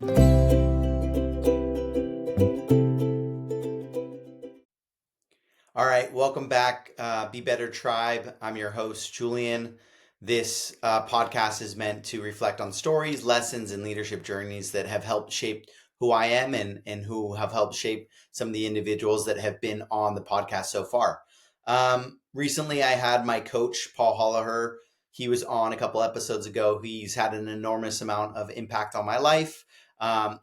All right, welcome back, Be Better Tribe. I'm your host, Julian. This podcast is meant to reflect on stories, lessons, and leadership journeys that have helped shape who I am and who have helped shape some of the individuals that have been on the podcast so far. Recently, I had my coach, Paul Holliher. He was on a couple episodes ago. He's had an enormous amount of impact on my life,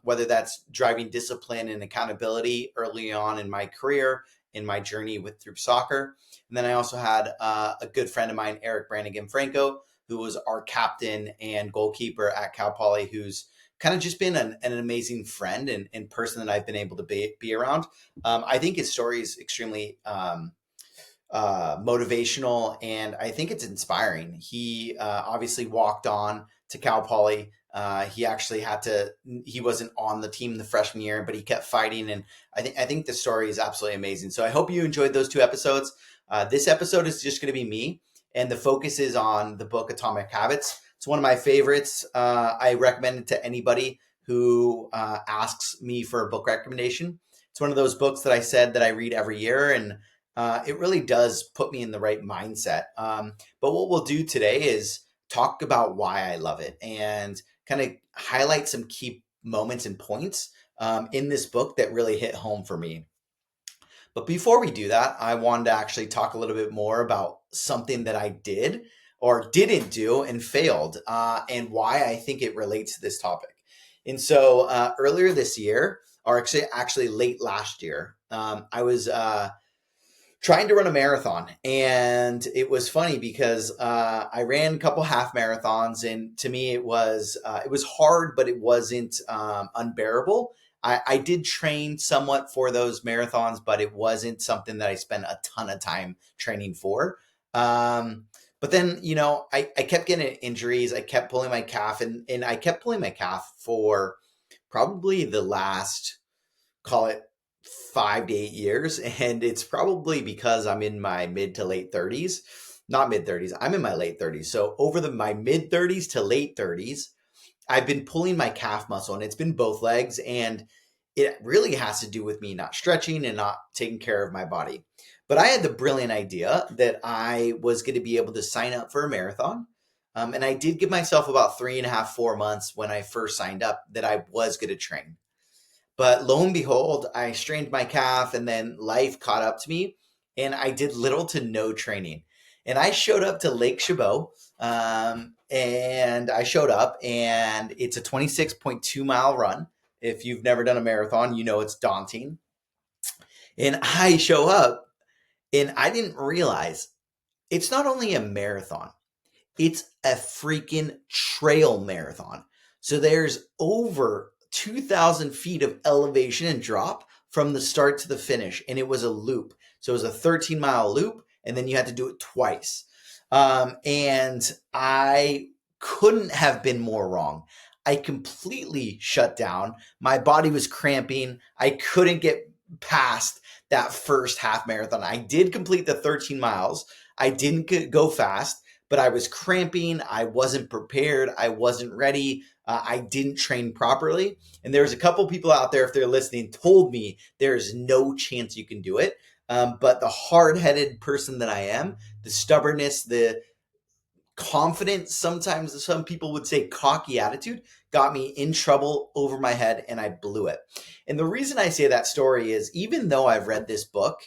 whether that's driving discipline and accountability early on in my career, in my journey through soccer. And then I also had a good friend of mine, Eric Brannigan Franco, who was our captain and goalkeeper at Cal Poly, who's kind of just been an amazing friend and person that I've been able to be around. I think his story is extremely motivational, and I think it's inspiring. He obviously walked on to Cal Poly. He actually he wasn't on the team the freshman year, but he kept fighting. And I think the story is absolutely amazing. So I hope you enjoyed those two episodes. This episode is just going to be me, and the focus is on the book Atomic Habits. It's one of my favorites. I recommend it to anybody who asks me for a book recommendation. It's one of those books that I said that I read every year, and it really does put me in the right mindset. But what we'll do today is talk about why I love it and kind of highlight some key moments and points in this book that really hit home for me. But before we do that, I wanted to actually talk a little bit more about something that I did or didn't do and failed, and why I think it relates to this topic. And so earlier this year, or actually late last year, I was trying to run a marathon. And it was funny because I ran a couple half marathons, and to me it was hard, but it wasn't unbearable. I did train somewhat for those marathons, but it wasn't something that I spent a ton of time training for. But then, I kept getting injuries. I kept pulling my calf, and I kept pulling my calf for probably the last, call it 5 to 8 years. And it's probably because I'm in my mid to late 30s, not mid 30s. I'm in my late 30s. So over my mid 30s to late 30s, I've been pulling my calf muscle, and it's been both legs. And it really has to do with me not stretching and not taking care of my body. But I had the brilliant idea that I was going to be able to sign up for a marathon. And I did give myself about 3.5, 4 months when I first signed up that I was going to train. But lo and behold, I strained my calf, and then life caught up to me, and I did little to no training. And I showed up to Lake Chabot, and I showed up, and it's a 26.2 mile run. If you've never done a marathon, you know it's daunting. And I show up, and I didn't realize it's not only a marathon, it's a freaking trail marathon. So there's over 2,000 feet of elevation and drop from the start to the finish. And it was a loop. So it was a 13-mile loop, and then you had to do it twice. And I couldn't have been more wrong. I completely shut down. My body was cramping. I couldn't get past that first half marathon. I did complete the 13 miles. I didn't go fast, but I was cramping. I wasn't prepared. I wasn't ready. I didn't train properly. And there's a couple people out there, if they're listening, told me there's no chance you can do it. But the hard-headed person that I am, the stubbornness, the confidence, sometimes some people would say cocky attitude, got me in trouble over my head, and I blew it. And the reason I say that story is, even though I've read this book,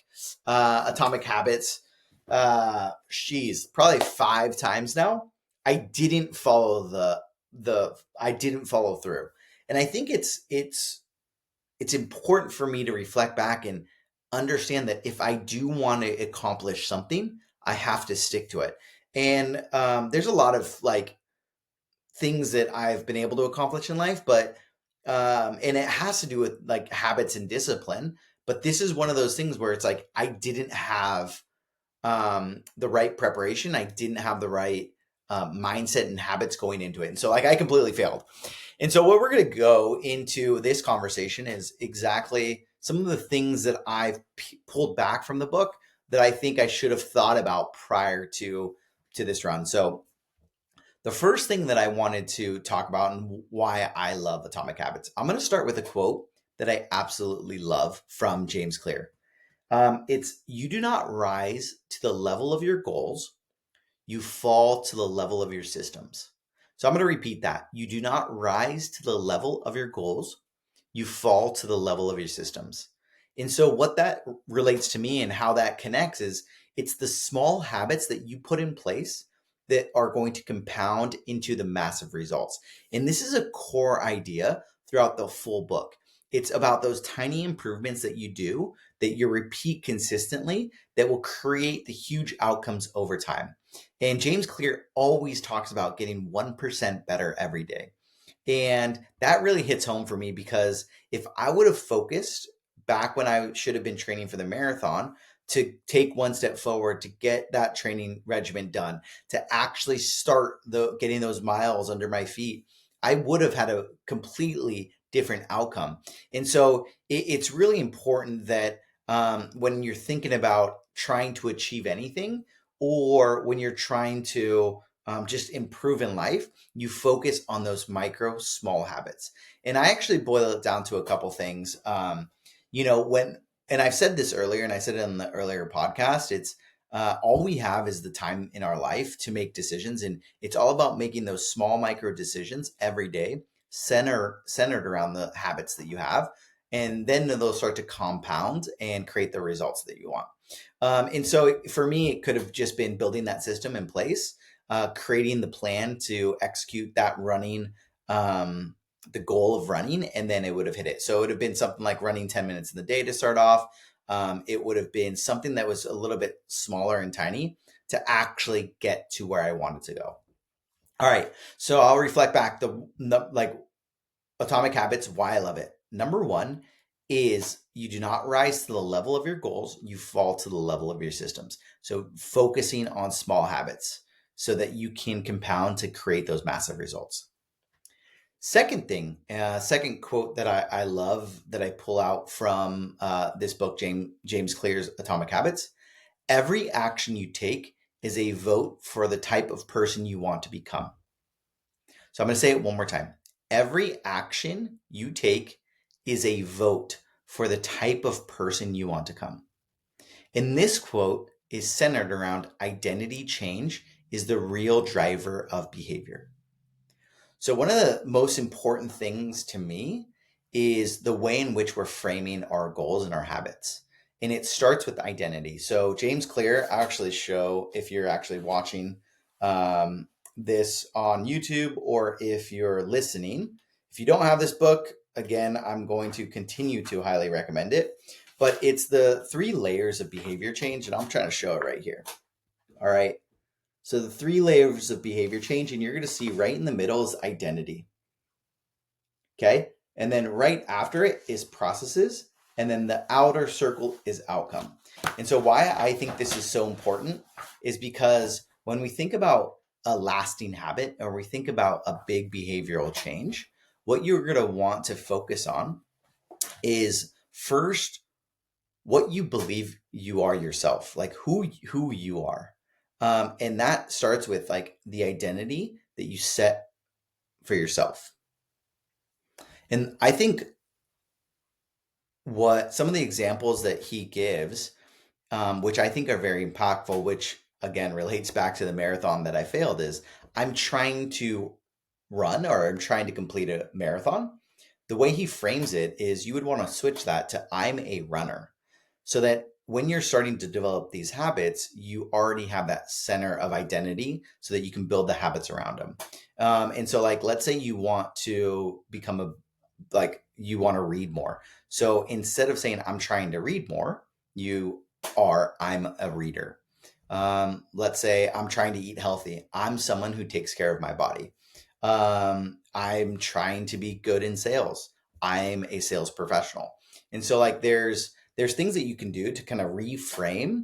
Atomic Habits, probably 5 times now, I didn't follow I didn't follow through. And I think it's important for me to reflect back and understand that if I do want to accomplish something, I have to stick to it. And there's a lot of things that I've been able to accomplish in life, but and it has to do with habits and discipline. But this is one of those things where it's like I didn't have the right preparation. I didn't have the right mindset and habits going into it. And so I completely failed. And so what we're going to go into this conversation is exactly some of the things that I've pulled back from the book that I think I should have thought about prior to this run. So The first thing that I wanted to talk about and why I love Atomic Habits, I'm going to start with a quote that I absolutely love from James Clear. It's, you do not rise to the level of your goals, you fall to the level of your systems. So I'm going to repeat that. You do not rise to the level of your goals, you fall to the level of your systems. And so what that relates to me and how that connects is it's the small habits that you put in place that are going to compound into the massive results. And this is a core idea throughout the full book. It's about those tiny improvements that you do, that you repeat consistently, that will create the huge outcomes over time. And James Clear always talks about getting 1% better every day. And that really hits home for me because if I would have focused back when I should have been training for the marathon to take one step forward, to get that training regimen done, to actually start getting those miles under my feet, I would have had a completely different outcome. And so it's really important that when you're thinking about trying to achieve anything, or when you're trying to just improve in life, you focus on those micro small habits. And I actually boil it down to a couple things. And I've said this earlier, and I said it in the earlier podcast, it's all we have is the time in our life to make decisions. And it's all about making those small micro decisions every day, centered around the habits that you have. And then they'll start to compound and create the results that you want. And so for me, it could have just been building that system in place, creating the plan to execute that running, the goal of running, and then it would have hit it. So it would have been something like running 10 minutes in the day to start off. It would have been something that was a little bit smaller and tiny to actually get to where I wanted to go. All right. So I'll reflect back like Atomic Habits, why I love it. Number one is you do not rise to the level of your goals, you fall to the level of your systems. So focusing on small habits so that you can compound to create those massive results. Second thing, second quote that I love that I pull out from this book, James Clear's Atomic Habits: every action you take is a vote for the type of person you want to become. So I'm going to say it one more time. Every action you take is a vote for the type of person you want to become. And this quote is centered around identity change is the real driver of behavior. So one of the most important things to me is the way in which we're framing our goals and our habits. And it starts with identity. So James Clear, I actually show, if you're actually watching this on YouTube, or if you're listening, if you don't have this book, again, I'm going to continue to highly recommend it. But it's the 3 layers of behavior change, and I'm trying to show it right here. All right. So the 3 layers of behavior change, and you're going to see right in the middle is identity. Okay. And then right after it is processes. And then the outer circle is outcome. And so why I think this is so important is because when we think about a lasting habit, or we think about a big behavioral change, what you're going to want to focus on is first what you believe you are yourself, like who you are. And that starts with like the identity that you set for yourself. And I think what some of the examples that he gives, which I think are very impactful, which again relates back to the marathon that I failed, is I'm trying to run, or I'm trying to complete a marathon. The way he frames it is you would want to switch that to I'm a runner, so that when you're starting to develop these habits, you already have that center of identity so that you can build the habits around them. And so like, let's say you want to become you want to read more. So instead of saying I'm trying to read more, I'm a reader. Let's say I'm trying to eat healthy. I'm someone who takes care of my body. I'm trying to be good in sales. I'm a sales professional. And so like there's things that you can do to kind of reframe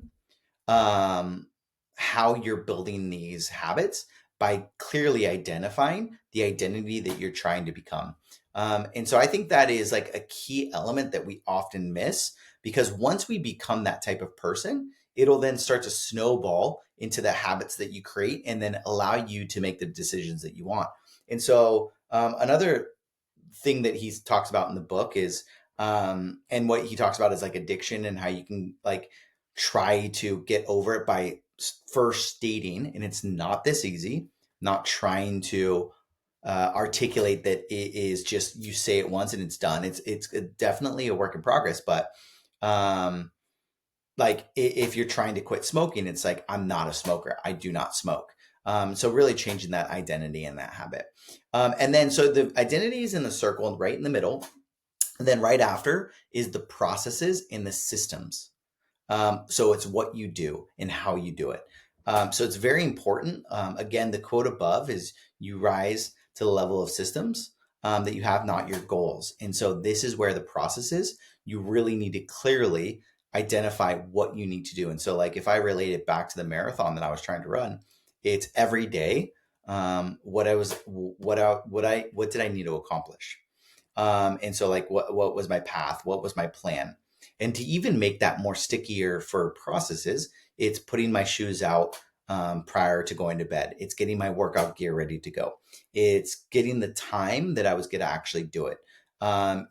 how you're building these habits by clearly identifying the identity that you're trying to become. And so I think that is like a key element that we often miss, because once we become that type of person, it'll then start to snowball into the habits that you create and then allow you to make the decisions that you want. And so another thing that he talks about in the book is and what he talks about is like addiction and how you can like try to get over it by first stating, and it's not this easy, not trying to articulate that it is just you say it once and it's done. It's definitely a work in progress, but um, like if you're trying to quit smoking, it's like I'm not a smoker. I do not smoke. So really changing that identity and that habit. And then so the identity is in the circle right in the middle. And then right after is the processes and the systems. So it's what you do and how you do it. So it's very important. Again, the quote above is you rise to the level of systems that you have, not your goals. And so this is where the process is. You really need to clearly identify what you need to do. And so like if I relate it back to the marathon that I was trying to run, it's every day. What did I need to accomplish? And so like what was my path? What was my plan? And to even make that more stickier for processes, it's putting my shoes out prior to going to bed. It's getting my workout gear ready to go. It's getting the time that I was going to actually do it.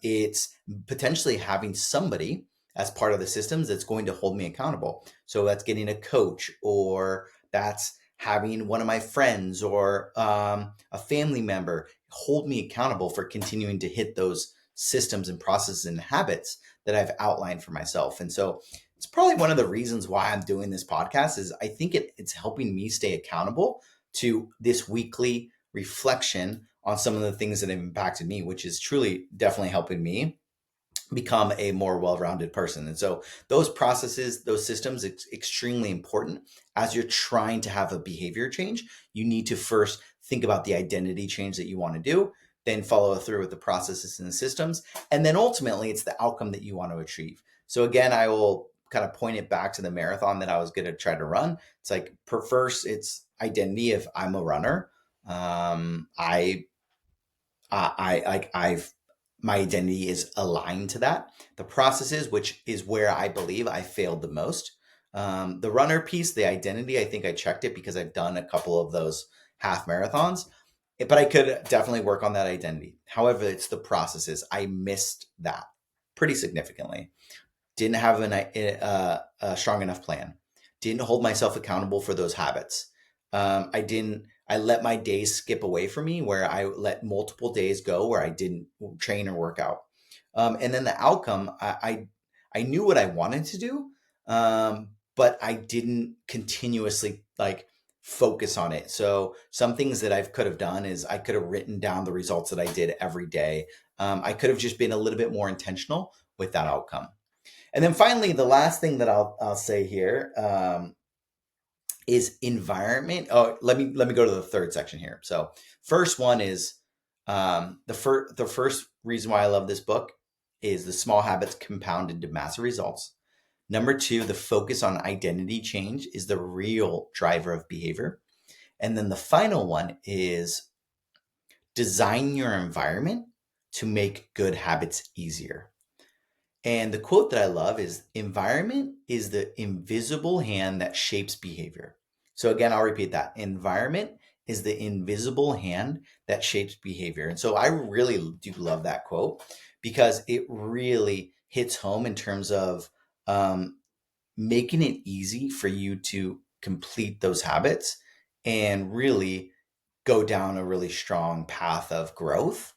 It's potentially having somebody as part of the systems that's going to hold me accountable. So that's getting a coach, or that's having one of my friends or a family member hold me accountable for continuing to hit those systems and processes and habits that I've outlined for myself. And so it's probably one of the reasons why I'm doing this podcast is I think it's helping me stay accountable to this weekly reflection on some of the things that have impacted me, which is truly definitely helping me become a more well-rounded person. And so those processes, those systems, it's extremely important. As you're trying to have a behavior change, you need to first think about the identity change that you want to do, then follow through with the processes and the systems, and then ultimately it's the outcome that you want to achieve. So again, I will kind of point it back to the marathon that I was going to try to run. It's like first it's identity. If I'm a runner, I've my identity is aligned to that. The processes, which is where I believe I failed the most. The runner piece, the identity, I think I checked it because I've done a couple of those half marathons, but I could definitely work on that identity. However, it's the processes. I missed that pretty significantly. Didn't have a strong enough plan. Didn't hold myself accountable for those habits. I let my days skip away from me where I let multiple days go where I didn't train or work out. And then the outcome, I knew what I wanted to do, but I didn't continuously like focus on it. So some things that I could have done is I could have written down the results that I did every day. I could have just been a little bit more intentional with that outcome. And then finally, the last thing that I'll say here is environment. Oh, let me go to the third section here. So first one is the first reason why I love this book is the small habits compound into massive results. Number two, the focus on identity change is the real driver of behavior. And then the final one is design your environment to make good habits easier. And the quote that I love is environment is the invisible hand that shapes behavior. So again, I'll repeat that. Environment is the invisible hand that shapes behavior. And so I really do love that quote because it really hits home in terms of making it easy for you to complete those habits and really go down a really strong path of growth.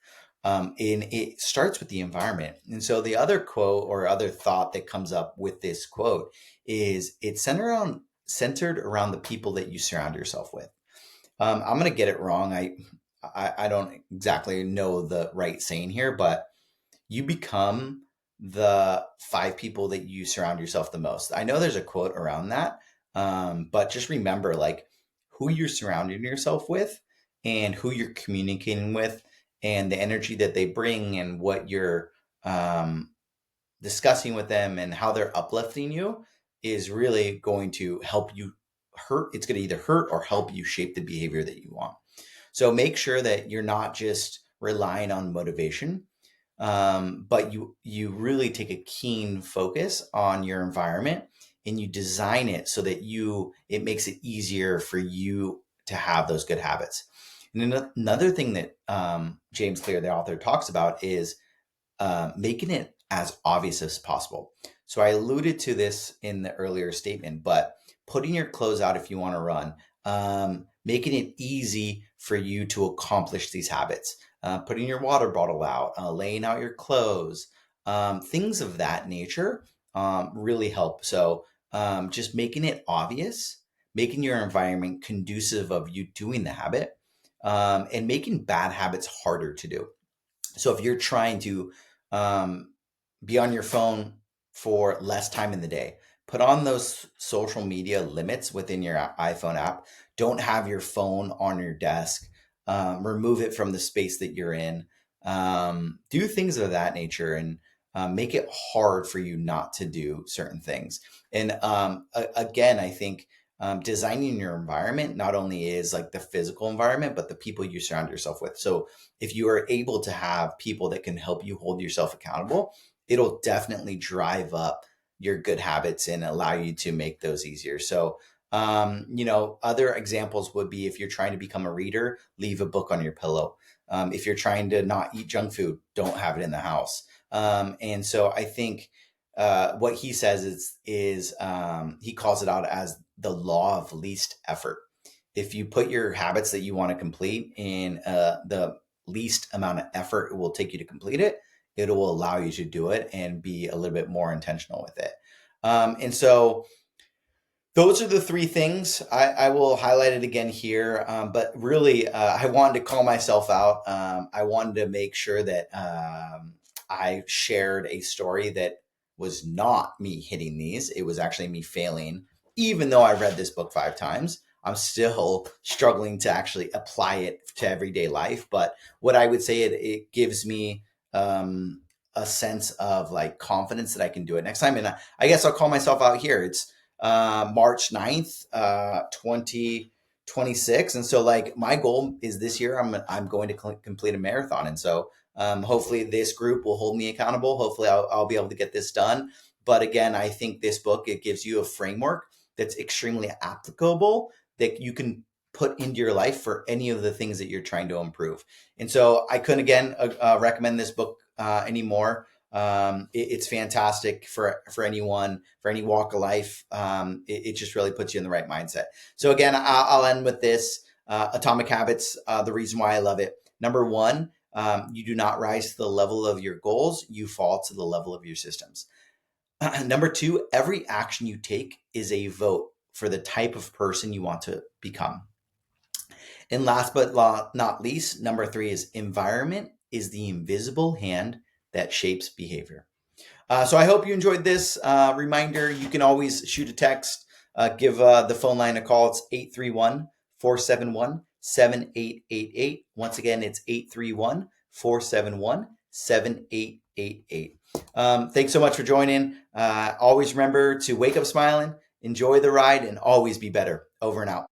And it starts with the environment. And so the other quote or other thought that comes up with this quote is it's centered around the people that you surround yourself with. I'm going to get it wrong. I don't exactly know the right saying here, but you become the 5 people that you surround yourself the most. I know there's a quote around that, but just remember like who you're surrounding yourself with and who you're communicating with and the energy that they bring and what you're discussing with them and how they're uplifting you is really going to help you hurt. It's going to either hurt or help you shape the behavior that you want. So make sure that you're not just relying on motivation, but you really take a keen focus on your environment and you design it so that it makes it easier for you to have those good habits. And another thing that James Clear, the author, talks about is making it as obvious as possible. So I alluded to this in the earlier statement, but putting your clothes out if you want to run, making it easy for you to accomplish these habits, putting your water bottle out, laying out your clothes, things of that nature really help. So just making it obvious, making your environment conducive of you doing the habit, and making bad habits harder to do. So if you're trying to um, be on your phone for less time in the day, put on those social media limits within your iPhone app. Don't have your phone on your desk. Remove it from the space that you're in. Do things of that nature, and make it hard for you not to do certain things. And again, I think designing your environment not only is like the physical environment, but the people you surround yourself with. So if you are able to have people that can help you hold yourself accountable, it'll definitely drive up your good habits and allow you to make those easier. So, other examples would be if you're trying to become a reader, leave a book on your pillow. If you're trying to not eat junk food, don't have it in the house. And so I think what he says is he calls it out as the law of least effort. If you put your habits that you want to complete in the least amount of effort it will take you to complete it, it will allow you to do it and be a little bit more intentional with it. And so those are the three things. I will highlight it again here, but really, I wanted to call myself out. I wanted to make sure that I shared a story that was not me hitting these. It was actually me failing. Even though I read this book 5 times, I'm still struggling to actually apply it to everyday life. But what I would say, it gives me a sense of like confidence that I can do it next time. And I guess I'll call myself out here. It's March 9th, 2026. And so like my goal is this year, I'm going to complete a marathon. And so hopefully this group will hold me accountable. Hopefully I'll be able to get this done. But again, I think this book, it gives you a framework that's extremely applicable that you can put into your life for any of the things that you're trying to improve. And so I couldn't again recommend this book anymore. It's fantastic for anyone, for any walk of life. It just really puts you in the right mindset. So again, I'll end with this. Atomic Habits, the reason why I love it. Number one, you do not rise to the level of your goals, you fall to the level of your systems. Number two, every action you take is a vote for the type of person you want to become. And last but not least, number three is environment is the invisible hand that shapes behavior. So I hope you enjoyed this reminder. You can always shoot a text, give the phone line a call. It's 831-471-7888. Once again, it's 831-471-7888. Thanks so much for joining. Always remember to wake up smiling, enjoy the ride, and always be better. Over and out.